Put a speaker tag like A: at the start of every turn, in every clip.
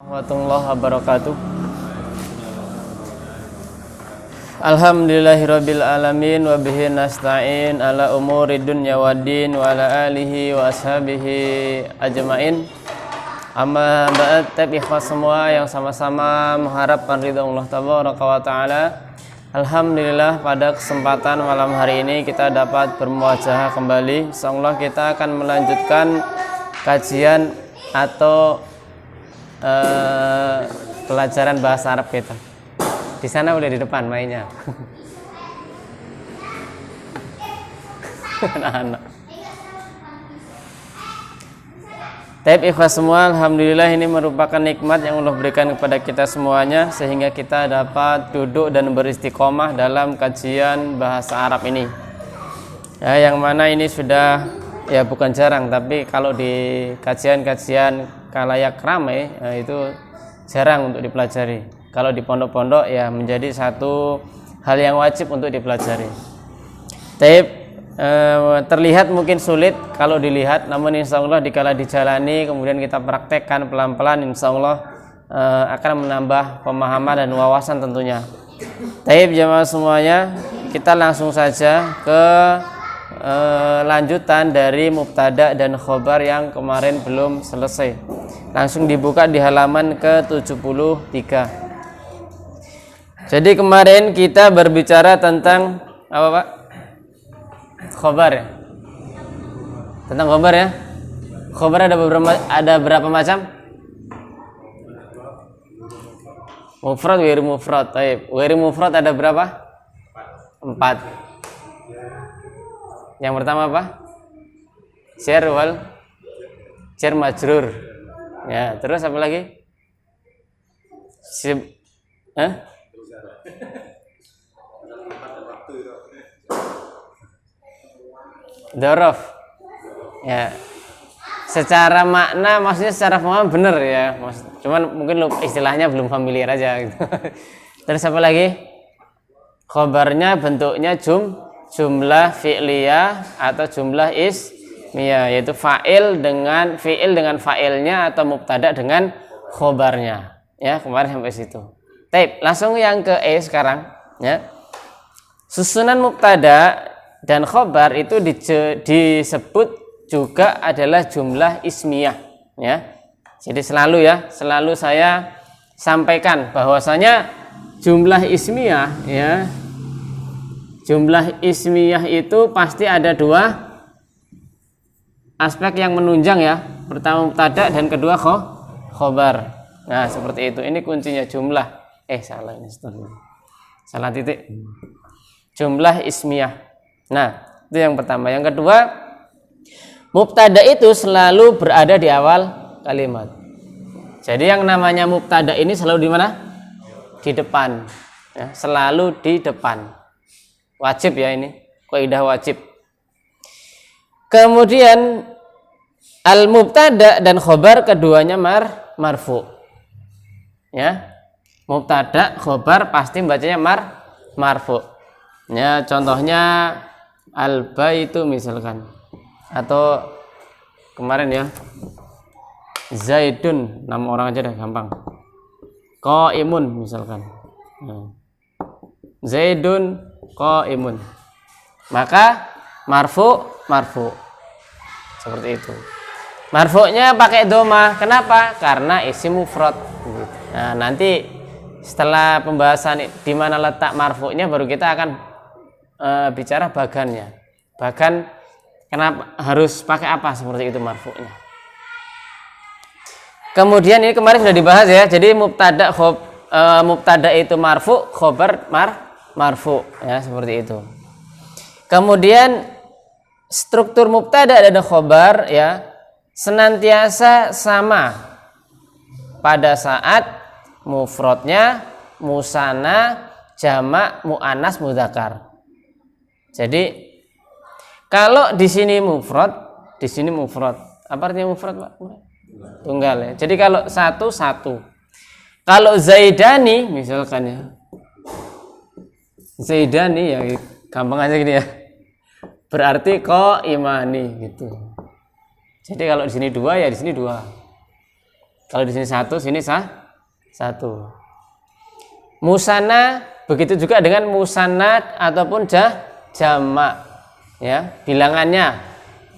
A: warahmatullahi wabarakatuh. Alhamdulillahirabbil alamin wa bihi nasta'in ala umuri dunya waddin wa ala alihi wa ashabihi ajmain. Amma ba'd, ikhwas semua yang sama-sama mengharapkan ridha Allah tabaraka wa taala. Alhamdulillah pada kesempatan malam hari ini kita dapat bermuajahah kembali. Insyaallah kita akan melanjutkan kajian atau pelajaran bahasa Arab kita. Di sana udah di depan mainnya. Anak-anak. Taib ikhwas semua, alhamdulillah ini merupakan nikmat yang Allah berikan kepada kita semuanya sehingga kita dapat duduk dan beristiqomah dalam kajian bahasa Arab ini. Ya, yang mana ini sudah ya bukan jarang, tapi kalau di kajian-kajian kalayak ramai itu jarang untuk dipelajari. Kalau di pondok-pondok ya menjadi satu hal yang wajib untuk dipelajari. Taib terlihat mungkin sulit kalau dilihat, namun insya Allah dikala dijalani kemudian kita praktekkan pelan-pelan, insya Allah akan menambah pemahaman dan wawasan tentunya. Taib jamaah semuanya, kita langsung saja ke lanjutan dari mubtada dan khobar yang kemarin belum selesai. Langsung dibuka di halaman ke-73. Jadi kemarin kita berbicara tentang apa Pak? Khobar ya? Tentang khobar ya? Khobar ada berapa macam? Mufrad, ghairu mufrad. Baik. Ghairu mufrad ada berapa? 4. Yang pertama apa? Jar wal jar majrur. Ya, terus apa lagi? Dzaraf. Ya. Secara makna maksudnya secara pemahaman benar ya. Cuman mungkin istilahnya belum familiar aja gitu. Terus apa lagi? Khobarnya bentuknya jumlah fi'liyah atau jumlah ismiyah, yaitu fa'il dengan fi'il dengan fa'ilnya atau mubtada dengan khobarnya. Ya, kemarin sampai situ. Baik, langsung yang ke sekarang ya. Susunan mubtada dan khobar itu disebut juga adalah jumlah ismiyah ya. Jadi selalu saya sampaikan bahwasanya jumlah ismiyah ya. Jumlah ismiyah itu pasti ada dua aspek yang menunjang ya. Pertama mubtada dan kedua khobar. Nah, seperti itu. Ini kuncinya jumlah. Salah ini. Salah titik. Jumlah ismiyah. Nah, itu yang pertama. Yang kedua, mubtada itu selalu berada di awal kalimat. Jadi yang namanya mubtada ini selalu di mana? Di depan. Ya, selalu di depan. Wajib ya ini. Kaidah wajib. Kemudian al-mubtada dan khobar keduanya marfu. Ya. Mubtada, khobar pasti bacanya marfu. Ya, contohnya al-baitu misalkan. Atau kemarin ya. Zaidun, nama orang aja dah gampang. Qaimun misalkan. Ya. Zaidun qaimun. Maka marfu. Seperti itu. Marfu'nya pakai dhamma. Kenapa? Karena isim mufrad. Nah, nanti setelah pembahasan di mana letak marfu'nya baru kita akan bicara bagannya. Bagan kenapa harus pakai apa seperti itu marfu'nya. Kemudian ini kemarin sudah dibahas ya. Jadi mubtada itu marfu', khobar marfu' ya, seperti itu. Kemudian struktur mubtada dan khobar ya senantiasa sama pada saat mufradnya musanna, jamak, muannas, mudzakkar. Jadi kalau di sini mufrad, apa artinya mufrad, Pak? Tunggal ya. Jadi kalau satu. Kalau zaidani misalkan ya. Zaidani ya gampang aja gini ya. Berarti qaimani gitu. Jadi kalau di sini 2 ya di sini 2. Kalau di sini satu, sini satu. Musanna begitu juga dengan musannad ataupun jamak, ya, bilangannya.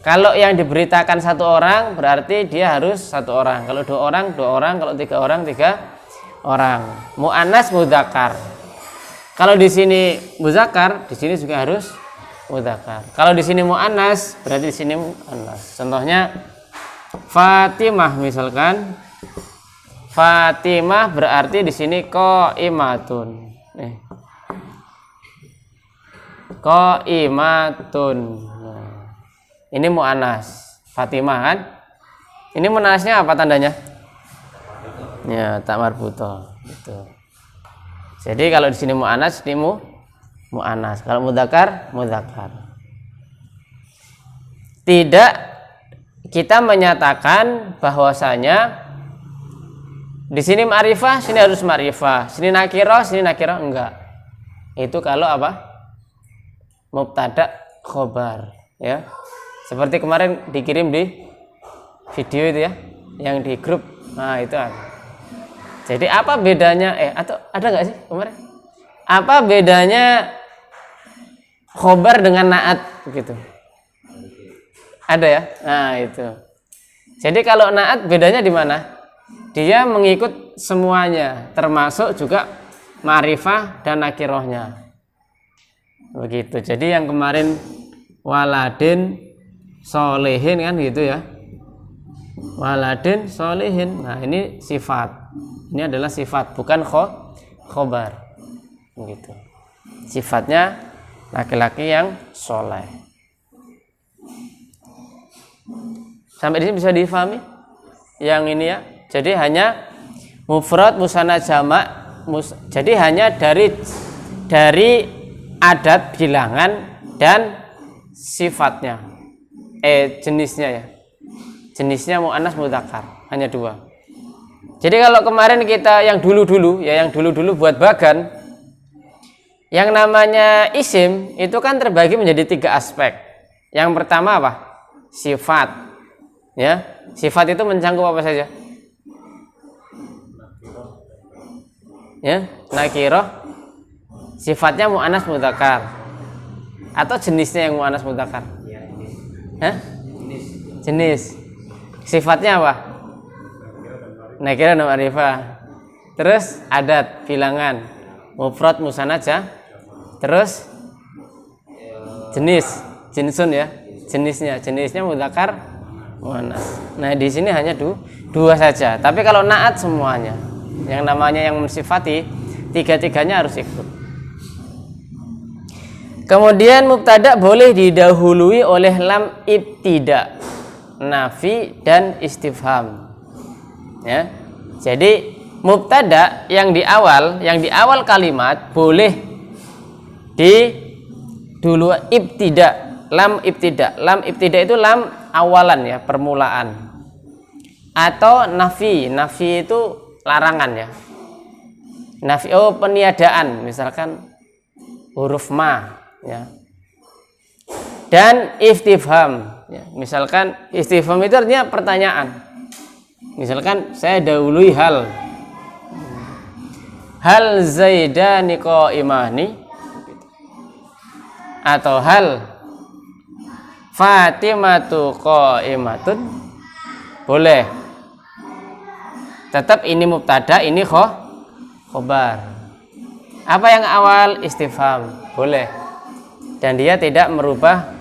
A: Kalau yang diberitakan satu orang berarti dia harus satu orang. Kalau dua orang, kalau tiga orang, tiga orang. Muannas mudzakkar. Kalau di sini muzakkar, di sini juga harus mudzakkar. Kalau di sini muannas, berarti di sini muannas. Contohnya Fatimah misalkan. Fatimah berarti di sini qaimatun. Qaimatun. Ini muannas. Fatimah kan? Ini muannasnya apa tandanya? Ya, tak marbutoh. Gitu. Jadi kalau di sini muannas, ini muannas. Kalau mudzakkar, mudzakkar. Tidak kita menyatakan bahwasanya di sini ma'rifah, sini harus ma'rifah. Sini nakirah, enggak. Itu kalau apa? Mubtada khobar, ya. Seperti kemarin dikirim di video itu ya, yang di grup. Nah, itu ada. Jadi apa bedanya atau ada enggak sih kemarin? Apa bedanya khobar dengan naat begitu? Ada ya? Nah, itu. Jadi kalau naat bedanya di mana? Dia mengikut semuanya, termasuk juga ma'rifah dan nakirohnya. Begitu. Jadi yang kemarin waladin solehin kan gitu ya. Waladin solehin. Nah, ini sifat. Ini adalah sifat, bukan khobar. Begitu. Sifatnya laki-laki yang soleh. Sampai di sini bisa difahami? Yang ini ya. Jadi hanya mufrad, musanna, jamak. Jadi hanya dari adat bilangan dan sifatnya. Jenisnya ya. Jenisnya muannas mudzakkar. Hanya dua. Jadi kalau kemarin kita yang dulu-dulu buat bagan, yang namanya isim itu kan terbagi menjadi 3 aspek. Yang pertama apa? Sifat. Ya. Sifat itu mencangkup apa saja? Ya, nakirah sifatnya muannas mudzakkar atau jenisnya yang muannas mudzakkar? Jenis. Sifatnya apa? Nakirah dan ma'rifah. Terus adat bilangan mufrad musanna terus jenis jinsun ya, jenisnya mudzakkar muannas. Nah, di sini hanya dua saja. Tapi kalau naat semuanya. Yang namanya yang mensifati, tiga-tiganya harus ikut. Kemudian mubtada boleh didahului oleh lam ibtida, nafi dan istifham. Ya. Jadi mubtada yang di awal kalimat boleh dulu ibtida, lam ibtida. Lam ibtida itu lam awalan ya, permulaan. Atau nafi itu larangan ya. Nafi peniadaan, misalkan huruf ma ya. Dan istifham ya. Misalkan istifham itu artinya pertanyaan. Misalkan saya dahului hal zaidani qaimani atau hal fatimatu qaimatun, boleh. Tetap ini mubtada, ini khobar. Apa yang awal? Istifham, boleh. Dan dia tidak merubah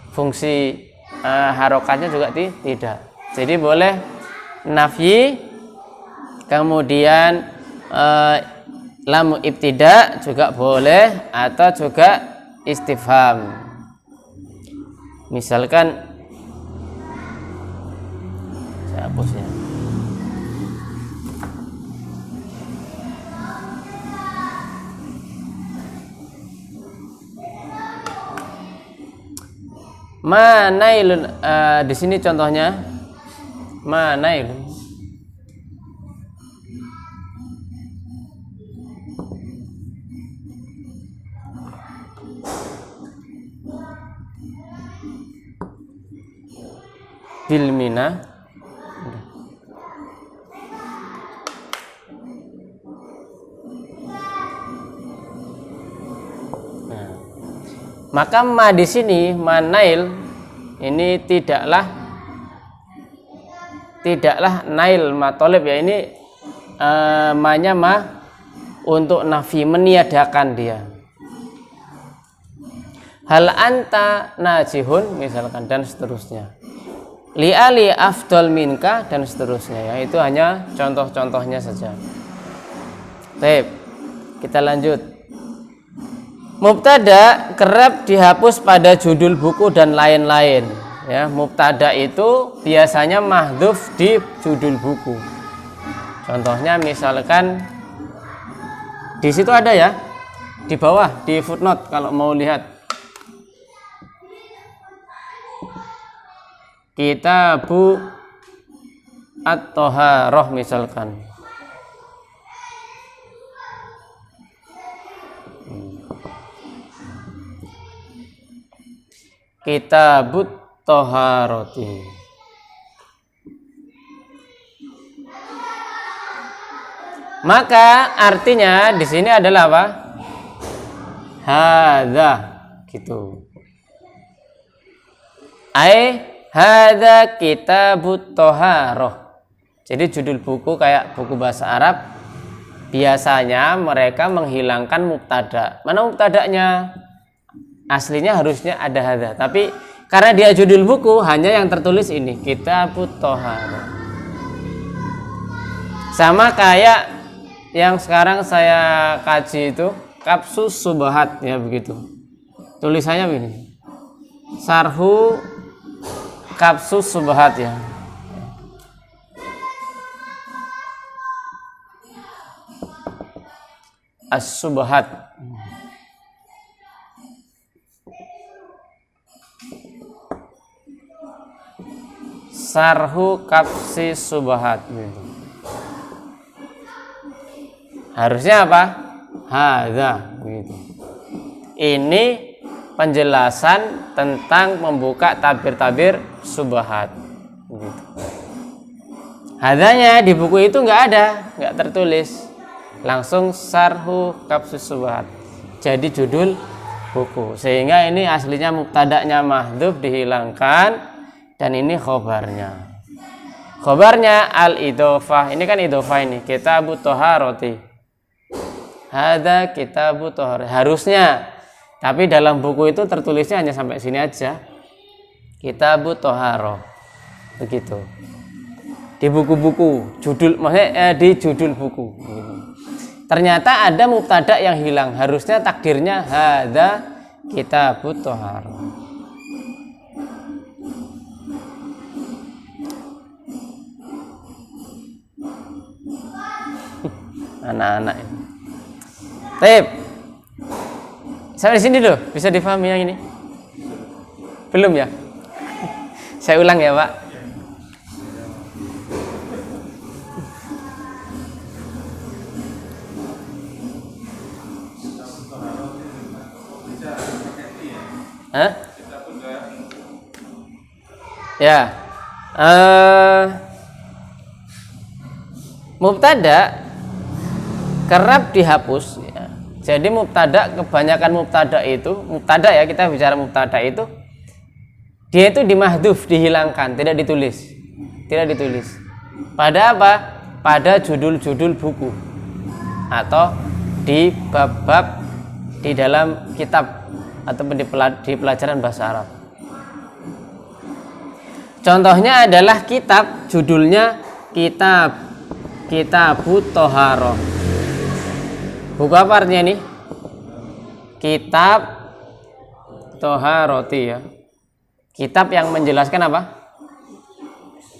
A: fungsi harokatnya juga tidak. Jadi boleh nafyi, kemudian lam ibtida juga boleh, atau juga istifham. Misalkan saya hapus ya. Manailun, di sini contohnya manailun. Bilmina Maka ma di sini manail ini tidaklah nail matolib ya, ini ma-nya untuk nafi, meniadakan dia. Hal anta najihun misalkan, dan seterusnya. Li'ali afdal minka, dan seterusnya ya. Itu hanya contoh-contohnya saja. Baik, kita lanjut. Mubtada kerap dihapus pada judul buku dan lain-lain ya. Mubtada itu biasanya mahdhuf di judul buku. Contohnya misalkan di situ ada ya, di bawah di footnote kalau mau lihat. Kitabu at-Thaharah misalkan. Kitabut Thaharati. Maka artinya di sini adalah apa? Hadza gitu. Hadza kitabut Thaharah. Jadi judul buku kayak buku bahasa Arab biasanya mereka menghilangkan mubtada. Mana mubtadanya? Aslinya harusnya ada hadza, tapi karena dia judul buku hanya yang tertulis ini Kitabut Thaharah. Sama kayak yang sekarang saya kaji itu Kapsus Subahat ya, begitu. Tulisannya begini. Sarhu Kapsus Subahat ya. As-Subahat. Sarhu Kapsi Subahat gitu. Harusnya apa? Hadza gitu. Ini penjelasan tentang membuka tabir-tabir subahat gitu. Hadzanya di buku itu nggak ada, nggak tertulis. Langsung Sarhu Kapsi Subahat. Jadi judul buku. Sehingga ini aslinya mubtada'nya mahdhuf dihilangkan. Dan ini khobarnya. Khobarnya al-idhofah. Ini kan idhofah ini. Kitabut Thaharati. Hadza Kitabut Thaharati. Harusnya. Tapi dalam buku itu tertulisnya hanya sampai sini aja. Kitabut Thaharah. Begitu. Di buku-buku. Maksudnya di judul buku. Begitu. Ternyata ada mubtada yang hilang. Harusnya takdirnya hadza Kitabut Thaharah. Anak-anak ini. Baik. Sampai di sini dulu, bisa difahami yang ini? Belum ya? Saya ulang ya, Pak. Hah? Ya. Mubtada kerap dihapus ya. Jadi mubtada, kebanyakan mubtada ya, kita bicara mubtada itu dia itu dimahdhuf, dihilangkan, tidak ditulis. Pada apa? Pada judul-judul buku atau di bab-bab di dalam kitab ataupun di pelajaran bahasa Arab. Contohnya adalah kitab, judulnya Kitabut Thaharah. Buku apa artinya ini? Kitab Thaharati ya. Kitab yang menjelaskan apa?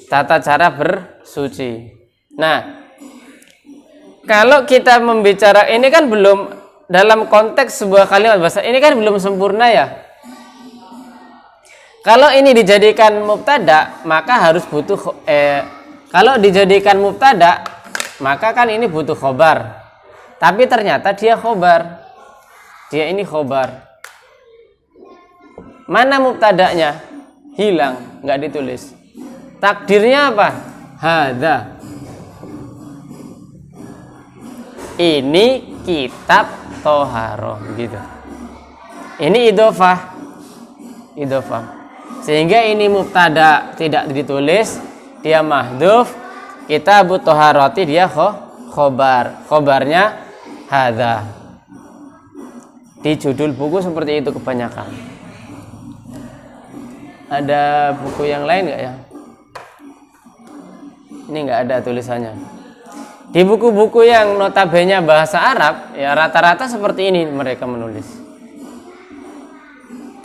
A: Tata cara bersuci. Nah, kalau kita membicarakan ini kan belum dalam konteks sebuah kalimat bahasa, ini kan belum sempurna ya. Kalau ini dijadikan mubtada, maka harus butuh kalau dijadikan mubtada, maka kan ini butuh khobar. Tapi ternyata dia khobar. Dia ini khobar. Mana mubtadanya? Hilang, nggak ditulis. Takdirnya apa? Hadza. Ini kitab Thaharah gitu. Ini idhofah. Sehingga ini mubtada tidak ditulis, dia mahdhuf. Kitabut thaharati dia khobar. Khobarnya hadza. Di judul buku seperti itu kebanyakan. Ada buku yang lain nggak ya? Ini nggak ada tulisannya. Di buku-buku yang notabene bahasa Arab, ya rata-rata seperti ini mereka menulis.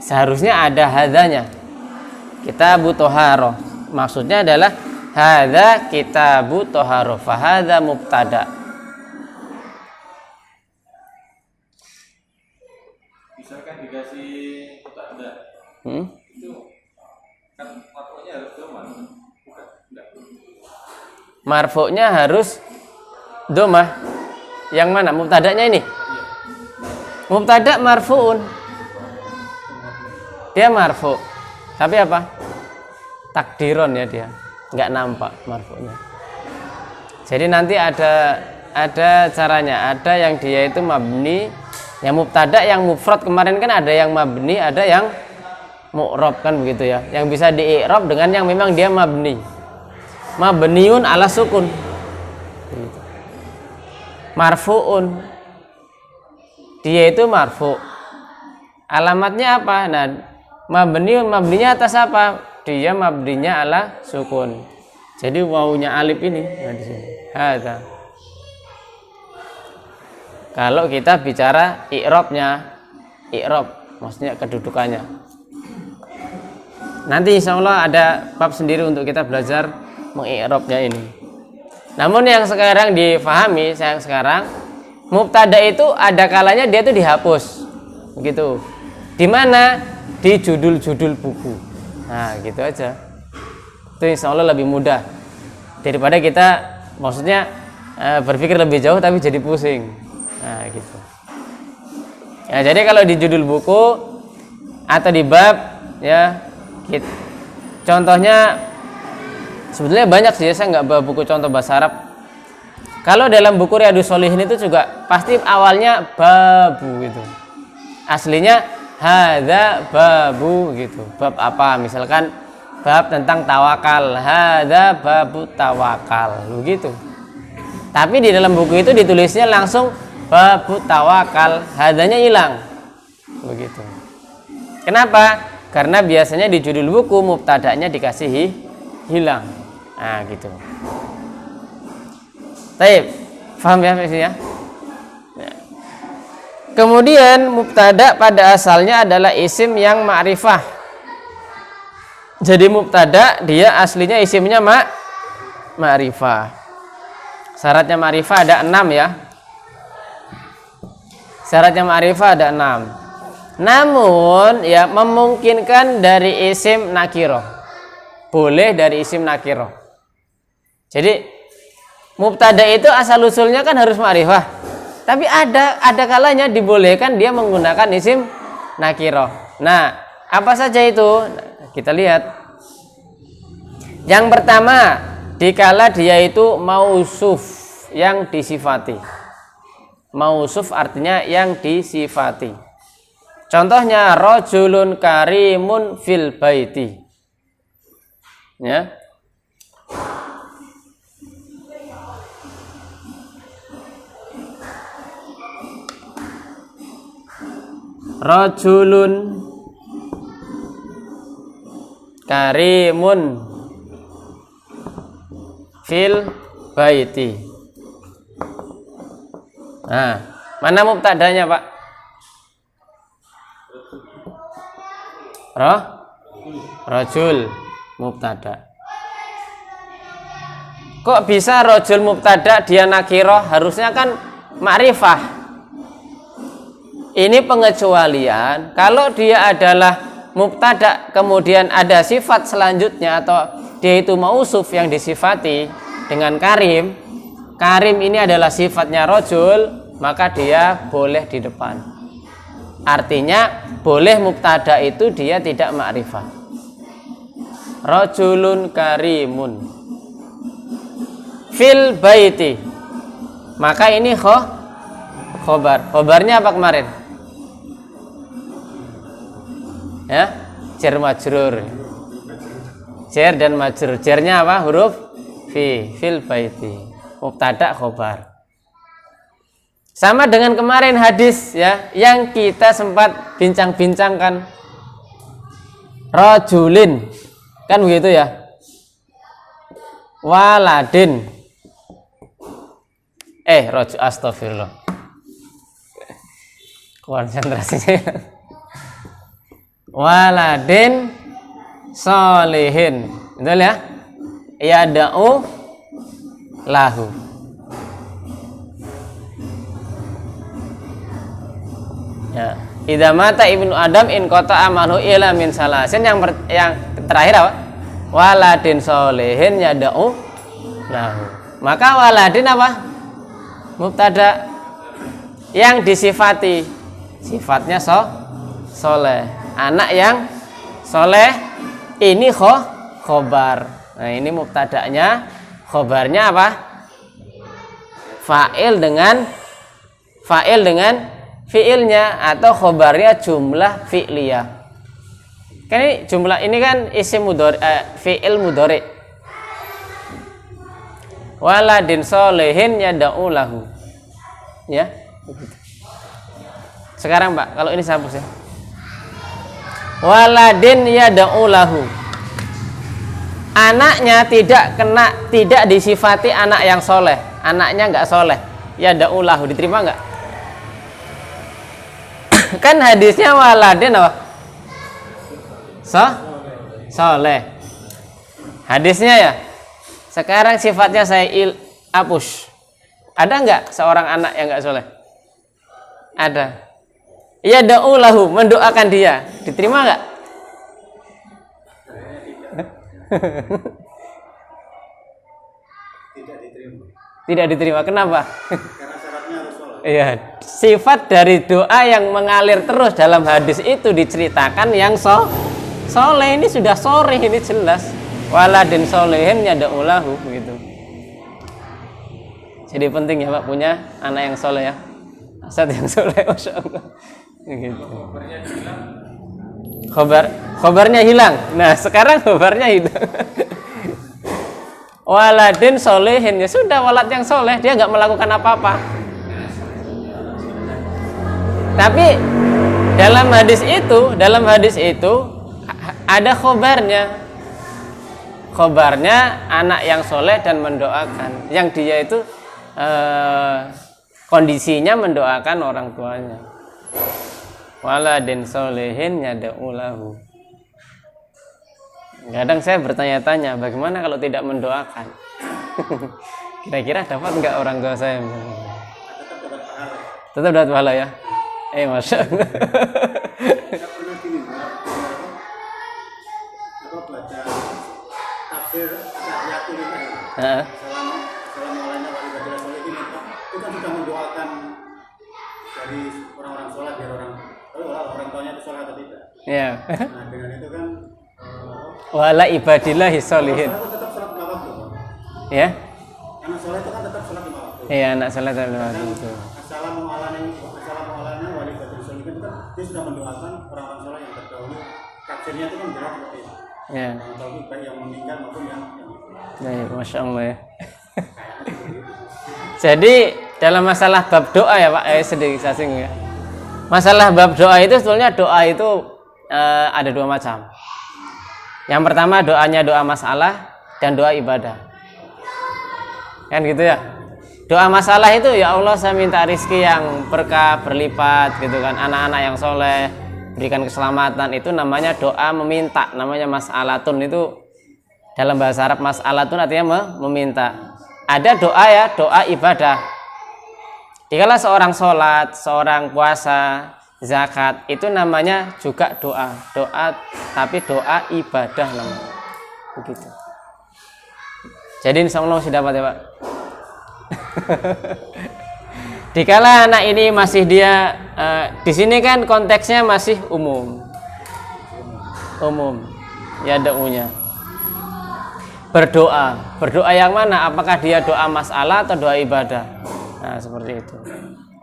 A: Seharusnya ada hadzanya. Kitabut thaharah. Maksudnya adalah hadza kitabut thaharah, fa hadza mubtada.
B: Misalkan dikasih mubtada. Itu kan marfu'nya harus domah. Bukan, enggak.
A: Marfu'nya harus domah. Yang mana? Mubtada'nya ini? Mubtada' marfu'un. Dia marfu'. Tapi apa? Takdiron ya dia. Enggak nampak marfu'nya. Jadi nanti ada caranya. Ada yang dia itu mabni, yang mubtada' yang mufrad kemarin kan ada yang mabni, ada yang mu'rab kan begitu ya. Yang bisa di-i'rab dengan yang memang dia mabni. Mabniun ala sukun. Marfu'un. Dia itu marfu'. Alamatnya apa? Nah, mabniun, mabninya atas apa? Dia mabninya ala sukun. Jadi wawunya alif ini. Nah, di sini. Hadza. Kalau kita bicara i'rabnya, i'rab maksudnya kedudukannya. Nanti insya Allah ada bab sendiri untuk kita belajar mengi'rabnya ini. Namun yang sekarang difahami, yang sekarang mubtada itu ada kalanya dia itu dihapus, begitu. Di mana? Di judul-judul buku. Nah, gitu aja. Itu insya Allah lebih mudah daripada kita, maksudnya berpikir lebih jauh tapi jadi pusing. Nah, gitu. Ya, jadi kalau di judul buku atau di bab, ya, contohnya sebetulnya banyak sih, saya nggak bawa buku contoh bahasa Arab. Kalau dalam buku Riyadhus Shalihin itu juga pasti awalnya babu gitu. Aslinya hadza babu gitu. Bab apa? Misalkan bab tentang tawakal, hadza babu tawakal, begitu. Tapi di dalam buku itu ditulisnya langsung babu tawakal, hadzanya hilang. Begitu. Kenapa? Karena biasanya di judul buku mubtada'nya dikasih hilang. Nah, gitu. Baik, paham ya maksudnya? Kemudian mubtada pada asalnya adalah isim yang ma'rifah. Jadi mubtada dia aslinya isimnya ma'rifah. Syaratnya ma'rifah ada 6 ya. Syaratnya ma'rifah ada 6. Namun ya memungkinkan dari isim nakiroh. Boleh dari isim nakiroh. Jadi mubtada itu asal usulnya kan harus ma'rifah. Tapi ada kalanya dibolehkan dia menggunakan isim nakiroh. Nah, apa saja itu? Kita lihat. Yang pertama, dikala dia itu mausuf, yang disifati. Mausuf artinya yang disifati. Contohnya rajulun karimun fil baiti. Ya. Rajulun karimun fil baiti. Nah, mana mubtadanya, Pak? Rajul mubtada. Kok bisa rajul mubtada dia nakiroh? Harusnya kan ma'rifah. Ini pengecualian kalau dia adalah mubtada kemudian ada sifat selanjutnya atau dia itu mausuf yang disifati dengan karim. Karim ini adalah sifatnya rajul, maka dia boleh di depan. Artinya boleh mubtada itu dia tidak ma'rifah. Rajulun karimun fil baiti. Maka ini khobar. Khobarnya apa kemarin? Ya, jar majrur. Jar dan majrur. Jarnya apa? Huruf fi fil baiti. Mubtada khobar. Sama dengan kemarin hadis ya yang kita sempat bincang-bincangkan. Rajulin. Kan begitu ya? Waladin. Astagfirullah. Konsentrasinya. Waladin solihin. Betul ya? Yada'u lahu. Ya. Idza mata ibnu Adam in qata amalu ila min salasin. Yang terakhir apa? Waladin solihin yada'u lahu. Maka waladin apa? Mubtada yang disifati, sifatnya soleh, anak yang soleh, ini khobar. Nah ini mubtadanya, khobarnya apa? Fa'il dengan fiilnya atau khobarnya jumlah fi'liyah. Kan ini jumlah ini kan isim mudhari, fi'il mudhari. Waladin solihin yada'u lahu. Ya. Sekarang Pak, kalau ini saya hapus ya. Waladin yada'u lahu. Anaknya tidak disifati anak yang soleh. Anaknya enggak soleh. Yada'u lahu, diterima enggak? Kan hadisnya waladin apa? Soleh. Hadisnya ya. Sekarang sifatnya saya hapus. Ada enggak seorang anak yang enggak soleh? Ada. Yada'u lahu, mendoakan dia. Diterima enggak? Tidak diterima. Kenapa?
B: Karena syaratnya harus soleh.
A: Iya, sifat dari doa yang mengalir terus dalam hadis itu diceritakan yang soleh. Ini sudah sore, ini jelas. Waladin solehin yada'u lahu gitu. Jadi penting ya Pak punya anak yang soleh ya. Asad yang soleh, masya Allah. Gitu. Khobarnya hilang. Nah sekarang khobarnya hilang. Waladin solehin, ya sudah, walad yang soleh, dia nggak melakukan apa-apa. Tapi dalam hadis itu ada khobarnya. Khobarnya anak yang soleh dan mendoakan, yang dia itu kondisinya mendoakan orang tuanya. Waladin solehin yada'u lahu. Kadang saya bertanya-tanya, bagaimana kalau tidak mendoakan? Kira-kira dapat nggak orang tua saya? Tetap dapat pahala ya? Masya Allah.
B: Itu kan sudah mendoakan dari orang-orang sholat biar orang tuanya itu sholat atau tidak.
A: Ya.
B: Nah dengan itu kan
A: wala ibadillahi sholihin.
B: sholat itu tetap sholat lima waktu.
A: Ya.
B: Anak sholat itu kan tetap sholat lima waktu.
A: Iya, anak sholat lima waktu.
B: Assalamualaikum wali ibadillahi sholihin itu kan dia sudah mendoakan orang-orang sholat yang terdahulu. Tafsirnya itu kan jelas seperti itu.
A: Ya.
B: Orang baik yang meninggal maupun yang
A: Baik, masya Allah ya. Jadi dalam masalah bab doa ya Pak, sedikit sasing ya. Masalah bab doa itu sebetulnya doa itu ada dua macam. Yang pertama doanya doa masalah dan doa ibadah. Kan gitu ya. Doa masalah itu ya Allah saya minta rizki yang berkah berlipat gitu kan, anak-anak yang soleh, berikan keselamatan, itu namanya doa meminta, namanya mas'alatun. Itu dalam bahasa Arab mas'alatun artinya meminta. Ada doa ya, doa ibadah. Dikala seorang sholat, seorang puasa, zakat, itu namanya juga doa. Doa, tapi doa ibadah namanya. Begitu. Jadi insya Allah sudah dapat ya Pak. Dikala anak ini masih dia, di sini kan konteksnya masih umum, ya doanya. Berdoa yang mana? Apakah dia doa masalah atau doa ibadah? Nah seperti itu.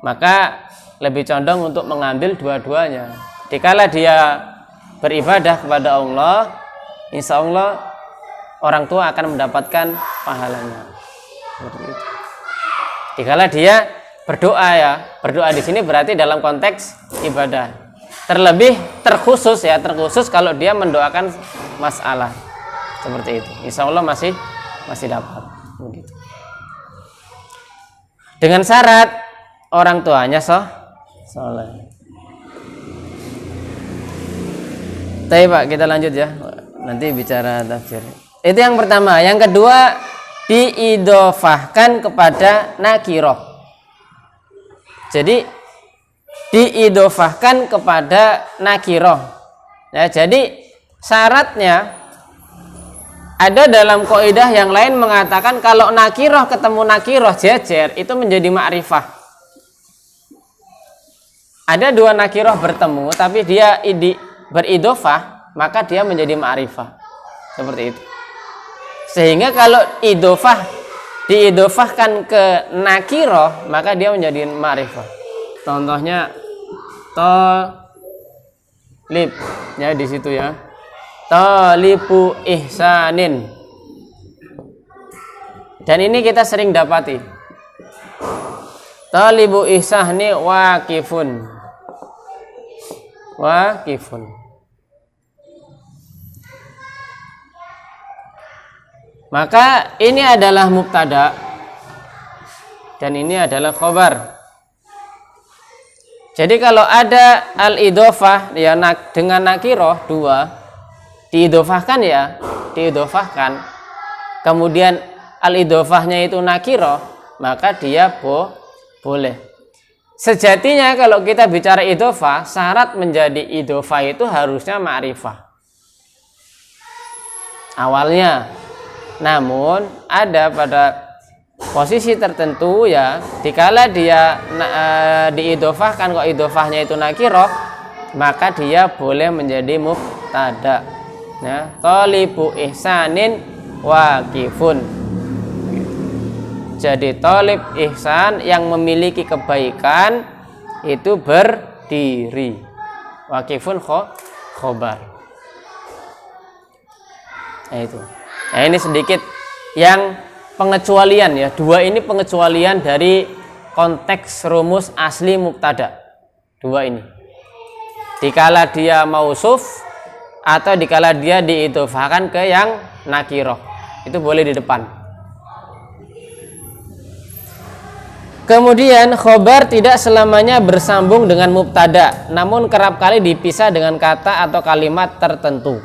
A: Maka lebih condong untuk mengambil dua-duanya. Dikala dia beribadah kepada Allah, insya Allah orang tua akan mendapatkan pahalanya. Seperti itu. Dikala dia berdoa ya, berdoa di sini berarti dalam konteks ibadah. Terlebih terkhusus kalau dia mendoakan masalah seperti itu. Insya Allah masih dapat. Begitu. Dengan syarat orang tuanya soleh. Tapi Pak, kita lanjut ya. Nanti bicara tafsir. Itu yang pertama. Yang kedua, diidofahkan kepada nakiroh. Jadi diidofahkan kepada nakiroh. Ya, jadi syaratnya ada dalam kaidah yang lain mengatakan kalau nakiroh ketemu nakiroh jejer itu menjadi ma'rifah. Ada dua nakiroh bertemu tapi dia beridofah, maka dia menjadi ma'rifah. Seperti itu. Sehingga kalau diidofahkan ke nakiroh, maka dia menjadi ma'rifah. Contohnya talib, ya di situ ya. Talibu ihsanin. Dan ini kita sering dapati. Talibu ihsani waqifun. Maka ini adalah mubtada dan ini adalah khobar. Jadi kalau ada al-idofah ya dengan nakiroh dua diidofahkan kemudian al-idofahnya itu nakiroh, maka dia boleh. Sejatinya kalau kita bicara idofah, syarat menjadi idofah itu harusnya ma'rifah awalnya. Namun ada pada posisi tertentu ya, dikala dia diidofahkan kok idofahnya itu nakiroh, maka dia boleh menjadi mubtada. Ya, talibu ihsanin waqifun. Jadi talib ihsan yang memiliki kebaikan itu berdiri. Waqifun khobar. Nah itu. Nah ini sedikit yang pengecualian ya. Dua ini pengecualian dari konteks rumus asli mubtada. Dua ini. Dikala dia mausuf atau dikala dia diidofahkan ke yang nakiroh, itu boleh di depan. Kemudian khobar tidak selamanya bersambung dengan mubtada, namun kerap kali dipisah dengan kata atau kalimat tertentu.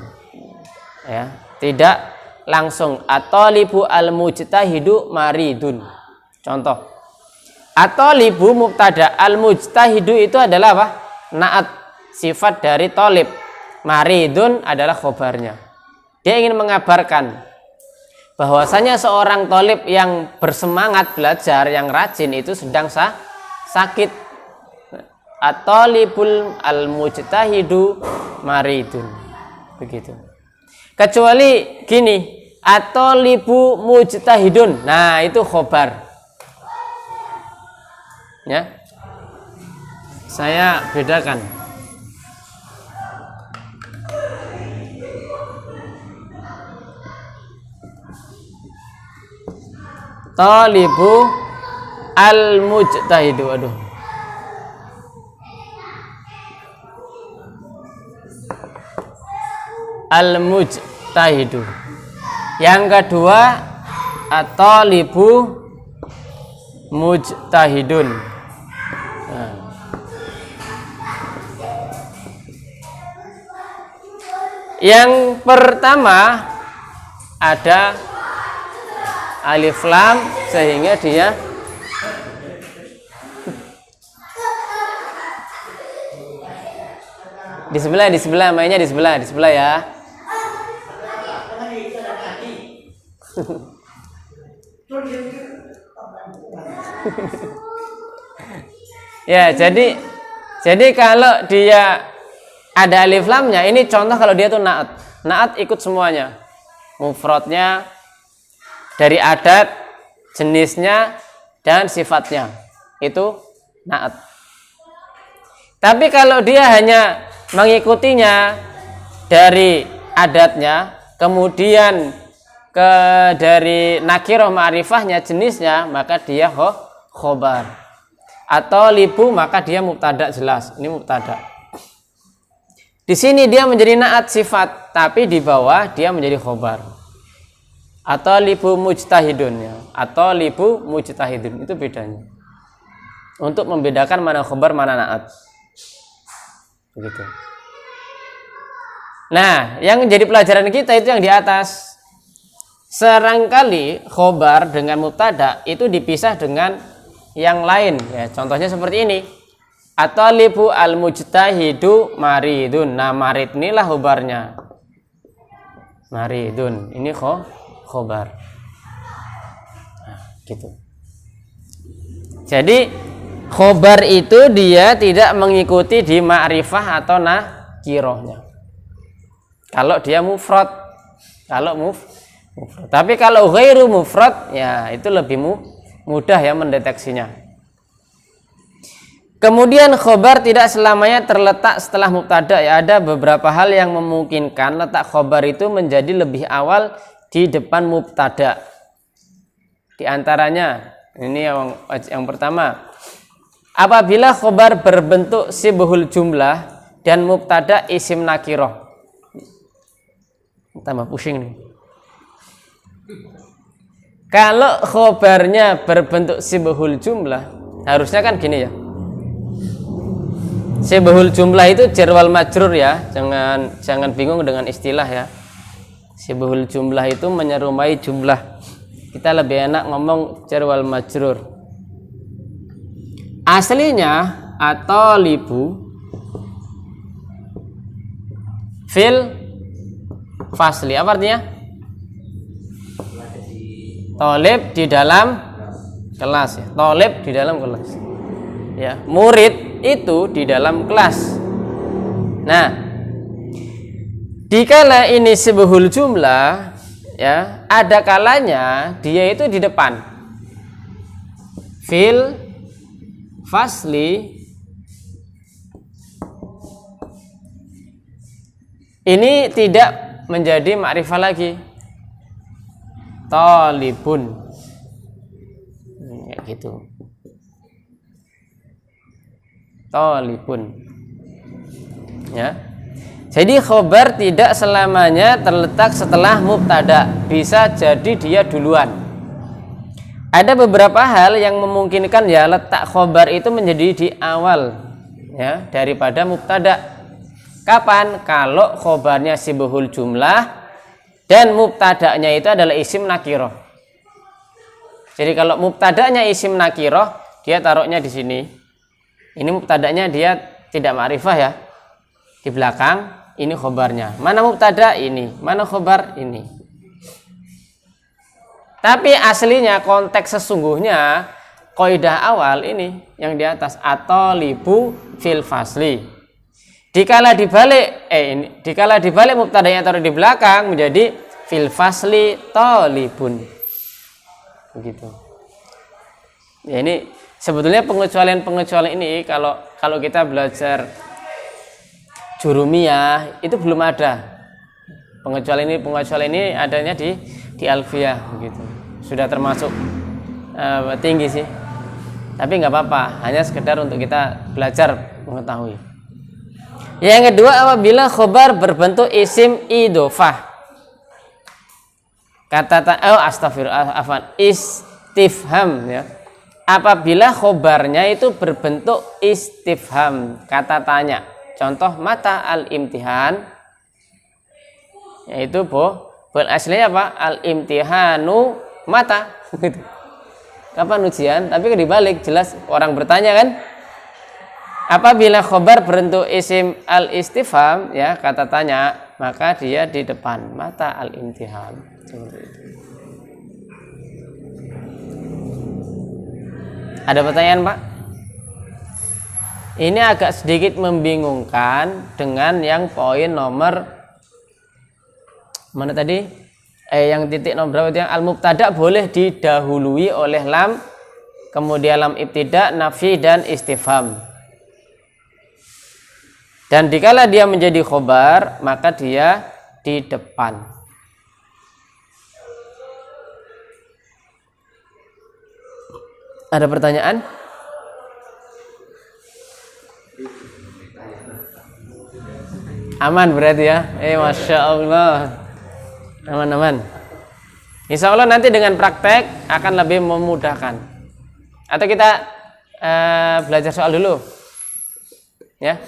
A: Ya, tidak langsung. At-talibu al-mujtahidu maridun. Contoh. At-talibu mubtada, al-mujtahidu itu adalah apa? Naat, sifat dari talib. Maridun adalah khobarnya. Dia ingin mengabarkan bahwasanya seorang talib yang bersemangat belajar, yang rajin itu sedang sakit. At-talibul al-mujtahidu maridun. Begitu. Kecuali gini, at-talibu mujtahidun. Nah, itu khobar. Ya. Saya bedakan. Talibu al-mujtahidu. Aduh. Al-mujtahidu. Yang kedua at-talibu mujtahidun. Nah. Yang pertama ada alif lam sehingga dia di sebelah mainnya di sebelah ya. Ya, jadi kalau dia ada alif lamnya, ini contoh kalau dia tuh naat. Naat ikut semuanya. Mufradnya, dari adat, jenisnya, dan sifatnya. Itu naat. Tapi kalau dia hanya mengikutinya dari adatnya, kemudian dari nakiroh ma'rifahnya jenisnya, maka dia khobar. Atau libu maka dia mubtada, jelas ini mubtada. Di sini dia menjadi naat sifat, tapi di bawah dia menjadi khobar. Atau libu mujtahidun ya, atau libu mujtahidun, itu bedanya. Untuk membedakan mana khobar mana naat. Begitu. Nah, yang jadi pelajaran kita itu yang di atas. Serangkali khobar dengan mubtada itu dipisah dengan yang lain ya. Contohnya seperti ini. At-talibu al-mujtahidu maridun. Nah, marid inilah khobarnya. Maridun. Ini khobar. Nah, gitu. Jadi khobar itu dia tidak mengikuti di ma'rifah atau nakirohnya. Kalau dia mufrad. Kalau mufrad. Tapi kalau ghairu mufrad ya itu lebih mudah ya mendeteksinya. Kemudian khobar tidak selamanya terletak setelah mubtada ya, ada beberapa hal yang memungkinkan letak khobar itu menjadi lebih awal di depan mubtada. Di antaranya ini yang pertama, apabila khobar berbentuk sibhul jumlah dan mubtada isim nakiroh. Tambah pusing nih. Kalau khobarnya berbentuk sibhul jumlah, harusnya kan gini ya. Sibhul jumlah itu jar wal majrur ya. Jangan bingung dengan istilah ya. Sibhul jumlah itu menyerumai jumlah. Kita lebih enak ngomong jar wal majrur. Aslinya atau libu fil fasli. Apa artinya? Tolib di dalam kelas ya. Tolib di dalam kelas ya. Murid itu di dalam kelas. Nah, dikala ini sibhul jumlah ya, ada kalanya dia itu di depan fil fasli. Ini tidak menjadi ma'rifah lagi. Talibun kayak gitu. Talibun ya. Jadi khobar tidak selamanya terletak setelah mubtada, bisa jadi dia duluan. Ada beberapa hal yang memungkinkan ya letak khobar itu menjadi di awal ya daripada mubtada. Kapan? Kalau khobarnya sibhul jumlah dan mubtada'nya itu adalah isim nakiroh. Jadi kalau mubtada'nya isim nakiroh, dia taruhnya di sini. Ini mubtada'nya dia tidak ma'rifah ya. Di belakang ini khobarnya. Mana mubtada? Ini. Mana khobar? Ini. Tapi aslinya konteks sesungguhnya kaidah awal ini yang di atas atau libu fil fasli. Dikala dibalik mubtada'nya taruh di belakang menjadi fil fasli talibun. Begitu. Ya, ini sebetulnya pengecualian ini kalau kita belajar jurumiyah itu belum ada. Pengecualian ini adanya di Alfiyah begitu. Sudah termasuk tinggi sih. Tapi nggak apa-apa, hanya sekedar untuk kita belajar mengetahui. Yang kedua, apabila khobar berbentuk isim idhofah. Istifham ya. Apabila khobarnya itu berbentuk istifham, kata tanya. Contoh mata al-imtihan, yaitu aslinya apa? Al-imtihanu mata. Kapan ujian? Tapi dibalik jelas orang bertanya kan. Apabila khobar berbentuk isim al-istifham ya, kata tanya, maka dia di depan mata al-imtihan. Seperti itu. Ada pertanyaan, Pak? Ini agak sedikit membingungkan dengan yang poin nomor mana tadi? Yang titik nomor berapa? Yang al-mubtada boleh didahului oleh lam, kemudian lam ibtida, nafi dan istifham. Dan dikala dia menjadi khobar, maka dia di depan. Ada pertanyaan? Aman berarti ya? Masya Allah. Aman-aman. Insya Allah nanti dengan praktek akan lebih memudahkan. Atau kita belajar soal dulu, ya?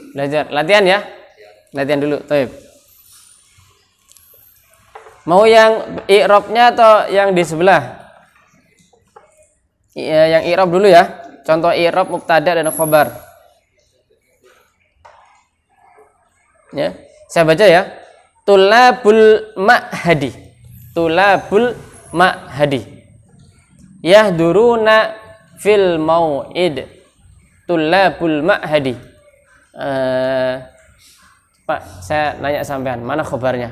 A: Belajar, latihan ya? Latihan dulu. Taib. Mau yang i'rabnya atau yang di sebelah? Yang i'rab dulu ya. Contoh i'rab mubtada dan khobar. Ya, saya baca ya. Tulabul ma'hadi. Tulabul ma'hadi. Yahduruna fil mau'id. Tulabul ma'hadi. Pak, saya nanya sampean, mana khobarnya?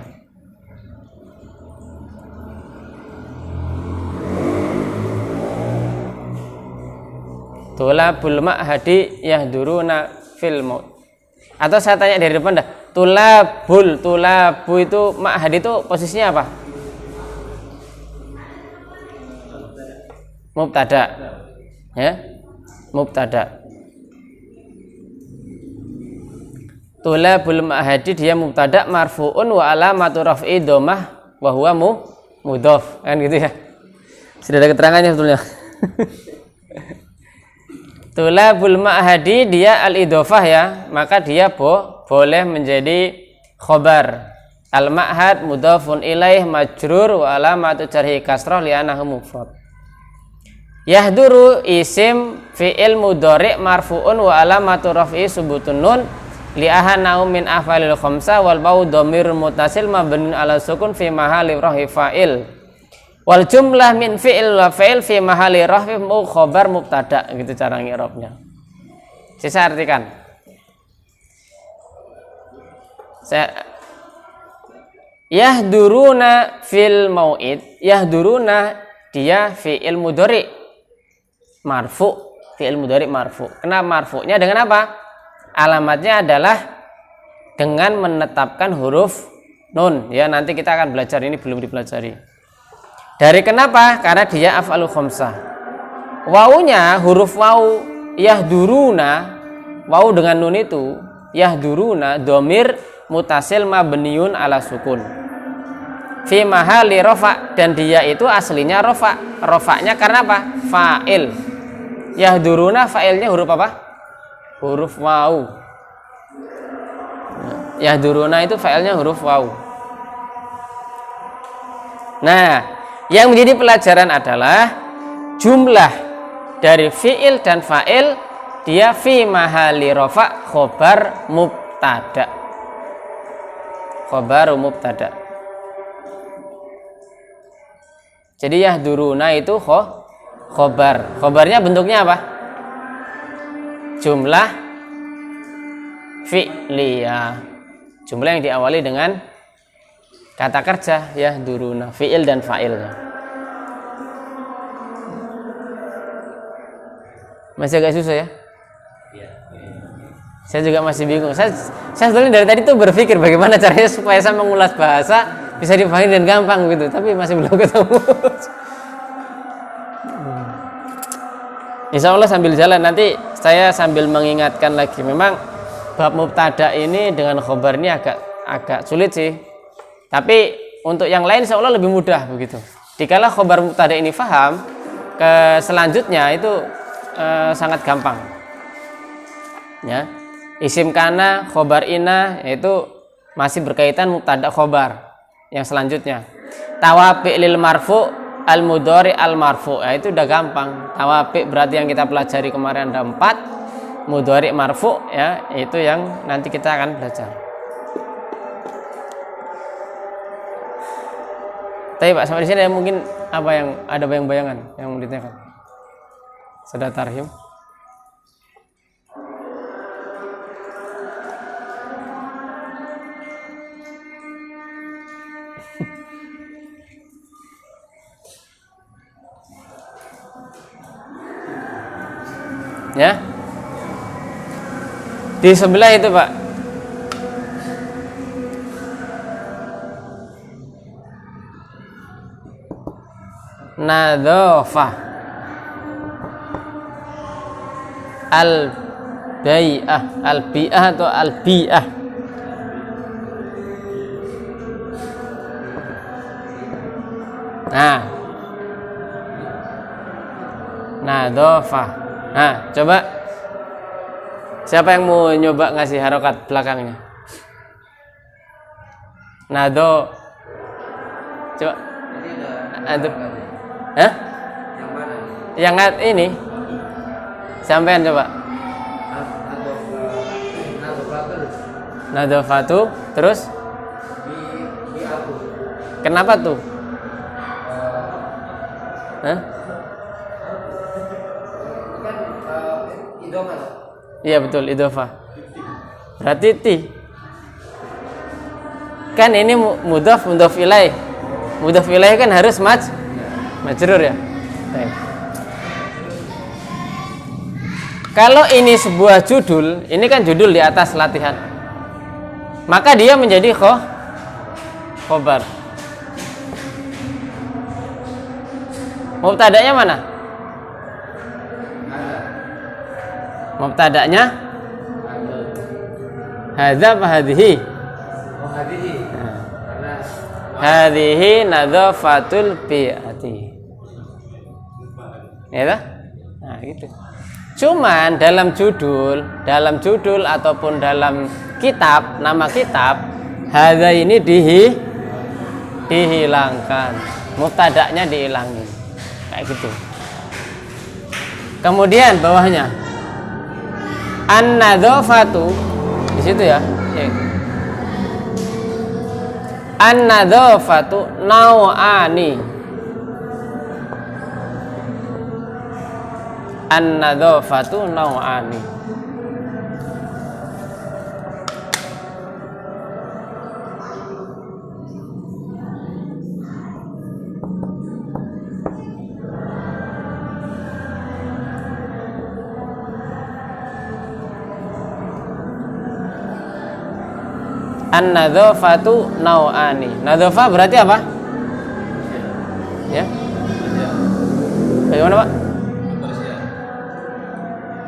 A: Tulabul ma'hadi yahduruna fil mau'id. Atau saya tanya dari depan dah. Tulabu itu ma'had itu posisinya apa? Mubtada. Ya. Mubtada. Tulabul ma'hadi dia mubtada marfu'un wa alamatu raf'i dhammah wa huwa mudhaf. Kan gitu ya. Sudah ada keterangannya sebetulnya. Tulabul ma'hadi dia al-idhofah ya, maka dia boleh menjadi khobar. Al-ma'had mudhafun ilaih majrur wa alamatu jarhi kasrah li'annahu mufrad. Yahduru isim fi'il mudhari' marfu'un wa alamatu raf'i subutun nun li'ahanahu min af'alil khamsa wal ba'u dhamir muttasil mabniun ala sukun fi mahalli raf'i fa'il. Wal jumlah min fi'il wa fa'il fi mahalli raf'i khobar mubtada, gitu cara ngirabnya. Saya artikan. Yahduruna fil mau'id. Yahduruna dia fi'il mudhari marfu, fi'il mudhari marfu. Kenapa marfu'nya dengan apa? Alamatnya adalah dengan menetapkan huruf nun. Ya, nanti kita akan belajar, ini belum dipelajari. Dari kenapa? Karena dia af'alu khamsah. Wawunya huruf wawu yahduruna, wawu dengan nun itu yahduruna dhamir mutasil mabniun ala sukun fi mahalli rafa, dan dia itu aslinya rafa. Rafa'nya karena apa? Fa'il. Yahduruna fa'ilnya huruf apa? Huruf wawu. Yahduruna itu fa'ilnya huruf wawu. Nah, yang menjadi pelajaran adalah jumlah dari fi'il dan fa'il dia fi mahalli rafa khobar mubtada. Khobar mubtada. Jadi yahduruna itu khobar. Khobarnya bentuknya apa? Jumlah fi'liyah. Jumlah yang diawali dengan kata kerja yahduruna, fi'il dan fa'ilnya. Masih agak susah ya? Saya juga masih bingung. Saya sebenarnya dari tadi tuh berpikir bagaimana caranya supaya saya mengulas bahasa bisa dipahami dan gampang gitu, tapi masih belum ketemu. Insya Allah sambil jalan nanti saya sambil mengingatkan lagi. Memang bab mubtada ini dengan khobar ini agak sulit sih. Tapi untuk yang lain insya Allah lebih mudah begitu. Dikala khobar mubtada ini faham, ke selanjutnya itu sangat gampang. Ya, isim kana, khobar ina itu masih berkaitan mubtada khobar. Yang selanjutnya tawabi lil marfu al mudhari al marfu, itu udah gampang. Tawabi berarti yang kita pelajari kemarin ada 4, mudhari marfu ya, itu yang nanti kita akan belajar. Tapi Pak, sampai di sini mungkin ada bayangan yang mau ditanyakan. Sudah tarhim. Ya. Di sebelah itu, Pak. Nadzafah. Al-bai'ah, al-bi'ah atau al-bi'ah. Nah. Nadzafah. Nah, coba siapa yang mau nyoba ngasih harokat belakangnya? Nado. Coba. Antum. Hah?
C: Yang mana?
A: Yang ini. Sampean coba. Nadzafatu terus
C: Di aku.
A: kenapa tuh? Hah?
C: Kan idoman.
A: Iya betul, idhofah. Berarti ti. Kan ini mudhaf ilaih. Mudhaf ilaih kan harus majrur ya. Baik. Kalau ini sebuah judul, ini kan judul di atas latihan. Maka dia menjadi khobar. Mubtada'nya mana? Mubtada'nya hadza apa hadhihi?
C: Oh, hadihi. Karena
A: Hadhihi nadzafatul bi'ati. Ya dah? Nah, gitu. Cuman dalam judul ataupun dalam kitab, nama kitab, hadza ini dihilangkan. Mubtada'nya dihilangin. Kayak gitu. Kemudian bawahnya an-nadzafatu di situ ya. An-nadzafatu nau'ani. An-nadzafatu nau'ani. An-nadzafatu nau'ani. Nadzafah berarti apa? Ya. Bagaimana, Pak?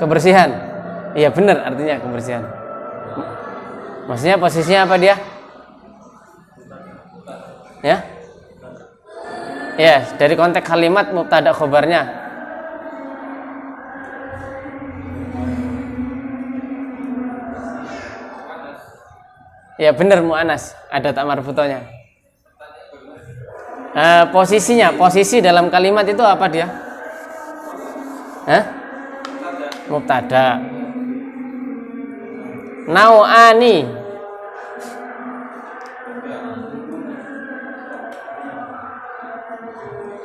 A: Kebersihan. Iya benar artinya kebersihan. Maksudnya posisinya apa dia? Ya? Ya, dari konteks kalimat mubtada khobarnya. Ya benar mu'anas, ada tak marfutonya. Posisi dalam kalimat itu apa dia? Hah? Mubtada. Nau'ani.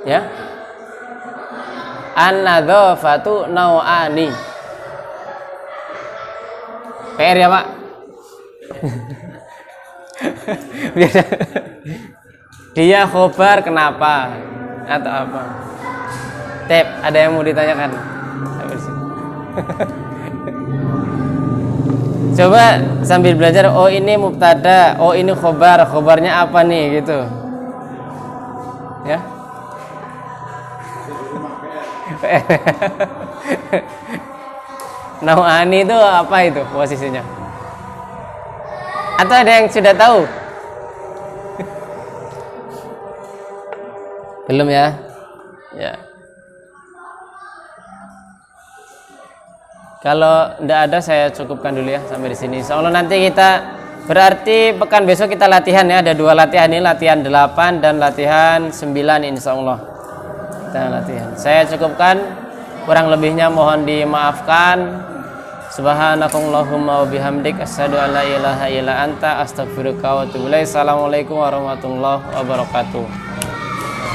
A: Ya. An-nadzafatu nau'ani. PR ya, Pak? Dia khobar kenapa atau apa? Tep, ada yang mau ditanyakan? Coba sambil belajar. Oh ini mubtada, oh ini khobar, khobarnya apa nih gitu? Ya. Nau'ani itu apa itu posisinya? Atau ada yang sudah tahu? Belum ya? Ya. Kalau tidak ada saya cukupkan dulu ya sampai di sini. Insyaallah nanti kita berarti pekan besok kita latihan ya. Ada 2 latihan ini, latihan 8 dan latihan 9 insyaallah. Kita latihan. Saya cukupkan, kurang lebihnya mohon dimaafkan. Subhanakallahumma wa bihamdik asyhadu an la ilaha illa anta astaghfiruka wa atubu ilaik. Assalamualaikum warahmatullahi wabarakatuh.